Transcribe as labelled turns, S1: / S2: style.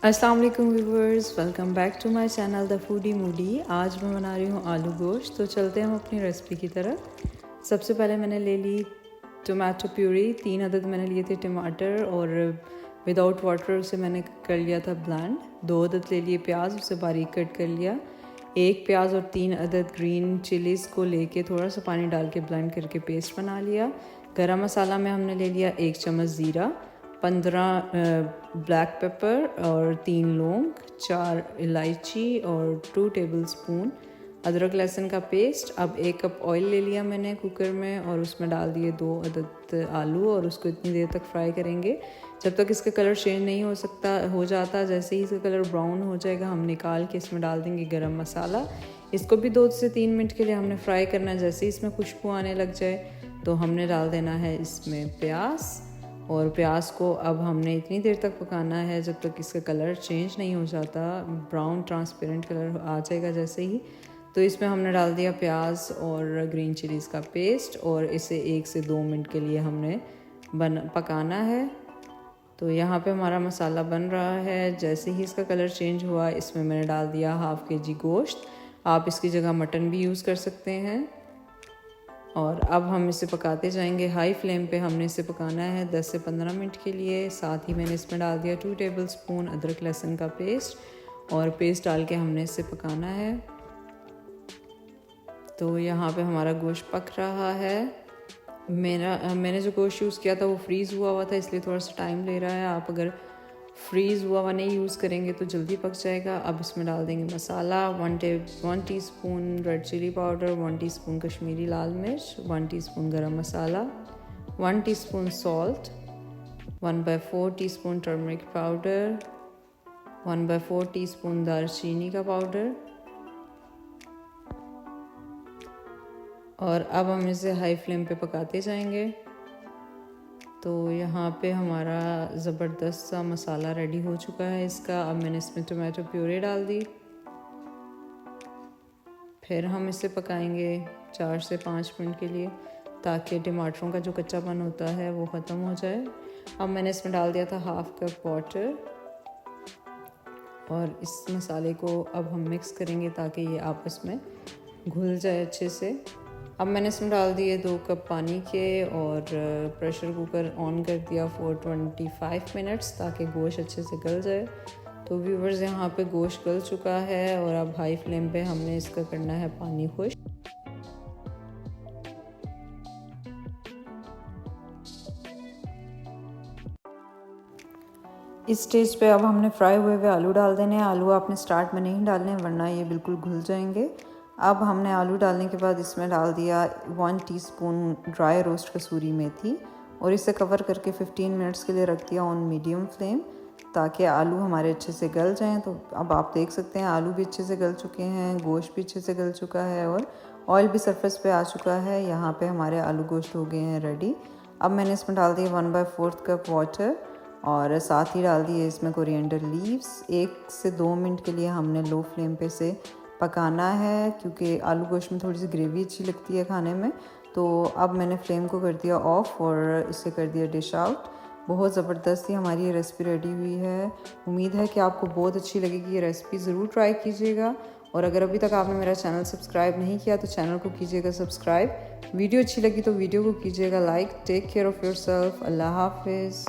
S1: अस्सलाम वालेकुम viewers, welcome back to my channel the foodie moodie. आज मैं बना रही हूँ आलू गोश्त। तो चलते हैं हम अपनी रेसिपी की तरफ। सबसे पहले मैंने ले ली टोमेटो प्यूरी। 3 अदद मैंने लिए थे टमाटर और विदाउट वाटर उसे मैंने कर लिया था ब्लेंड। 2 अदद ले लिए प्याज, उसे बारीक कट कर लिया। 1 प्याज और 3 अदद ग्रीन चिलीज़ को लेके थोड़ा सा पानी डाल के ब्लेंड करके पेस्ट बना लिया। गरम मसाला में हमने ले लिया 1 चम्मच ज़ीरा, 15 ब्लैक पेपर और 3 लौंग, 4 इलायची और 2 टेबलस्पून अदरक लहसुन का पेस्ट। अब 1 कप ऑयल ले लिया मैंने कुकर में और उसमें डाल दिए 2 अदद आलू और उसको इतनी देर तक फ्राई करेंगे जब तक इसका कलर चेंज नहीं हो जाता। जैसे ही इसका कलर ब्राउन हो जाएगा हम निकाल के इसमें डाल देंगे गरम मसाला। इसको भी 2 से 3 मिनट के लिए हमने फ्राई करना है। जैसे ही इसमें खुशबू आने लग जाए तो हमने डाल देना है इसमें प्याज, और प्याज को अब हमने इतनी देर तक पकाना है जब तक इसका कलर चेंज नहीं हो जाता। ब्राउन ट्रांसपेरेंट कलर आ जाएगा जैसे ही, तो इसमें हमने डाल दिया प्याज और ग्रीन चिलीज़ का पेस्ट और इसे 1 से 2 मिनट के लिए हमने पकाना है। तो यहाँ पे हमारा मसाला बन रहा है। जैसे ही इसका कलर चेंज हुआ इसमें मैंने डाल दिया हाफ़ kg गोश्त। आप इसकी जगह मटन भी यूज़ कर सकते हैं। और अब हम इसे पकाते जाएंगे। हाई फ्लेम पे हमने इसे पकाना है 10 से 15 मिनट के लिए। साथ ही मैंने इसमें डाल दिया 2 टेबलस्पून अदरक लहसुन का पेस्ट और पेस्ट डाल के हमने इसे पकाना है। तो यहाँ पे हमारा गोश्त पक रहा है। मैंने जो गोश्त यूज़ किया था वो फ्रीज़ हुआ था, इसलिए थोड़ा सा टाइम ले रहा है। आप अगर फ्रीज़ हुआ नहीं यूज़ करेंगे तो जल्दी पक जाएगा। अब इसमें डाल देंगे masala. 1 teaspoon red chilli powder, 1 teaspoon Kashmiri लाल मिर्च, 1 teaspoon garam masala, 1 teaspoon salt, 1/4 teaspoon turmeric powder, 1/4 teaspoon दालचीनी का पाउडर। और अब हम इसे हाई फ्लेम पे पकाते जाएंगे। तो यहाँ पे हमारा ज़बरदस्त सा मसाला रेडी हो चुका है इसका। अब मैंने इसमें टोमेटो प्यूरी डाल दी। फिर हम इसे पकाएंगे 4 से 5 मिनट के लिए ताकि टमाटरों का जो कच्चापन होता है वो ख़त्म हो जाए। अब मैंने इसमें डाल दिया था हाफ़ कप वाटर और इस मसाले को अब हम मिक्स करेंगे ताकि ये आपस में घुल जाए अच्छे से। अब मैंने इसमें डाल दिए 2 कप पानी के और प्रेशर कुकर ऑन कर दिया फॉर 25 मिनट्स ताकि गोश्त अच्छे से गल जाए। तो व्यूवर्स यहाँ पे गोश्त गल चुका है और अब हाई फ्लेम पे हमने इसका करना है पानी खुश। इस स्टेज पे अब हमने फ्राई हुए आलू डाल देने हैं। आलू आपने स्टार्ट में नहीं डालने वरना ये बिल्कुल घुल जाएंगे। अब हमने आलू डालने के बाद इसमें डाल दिया 1 टीस्पून ड्राई रोस्ट कसूरी मेथी और इसे कवर करके 15 मिनट्स के लिए रख दिया ऑन मीडियम फ्लेम ताकि आलू हमारे अच्छे से गल जाएं। तो अब आप देख सकते हैं आलू भी अच्छे से गल चुके हैं, गोश्त भी अच्छे से गल चुका है और ऑयल भी सरफेस पे आ चुका है। यहाँ पे हमारे आलू गोश्त हो गए हैं रेडी। अब मैंने इसमें डाल दिया 1/4 कप वाटर और साथ ही डाल दिए इसमें कोरिएंडर लीव्स। 1 से 2 मिनट के लिए हमने लो फ्लेम पे से पकाना है क्योंकि आलू गोश्त में थोड़ी सी ग्रेवी अच्छी लगती है खाने में। तो अब मैंने फ्लेम को कर दिया ऑफ और इसे कर दिया डिश आउट। बहुत ज़बरदस्त ही हमारी ये रेसिपी रेडी हुई है। उम्मीद है कि आपको बहुत अच्छी लगेगी। ये रेसिपी ज़रूर ट्राई कीजिएगा और अगर अभी तक आपने मेरा चैनल सब्सक्राइब नहीं किया तो चैनल को कीजिएगा सब्सक्राइब। वीडियो अच्छी लगी तो वीडियो को कीजिएगा like. Take care of yourself. Allah हाफिज़।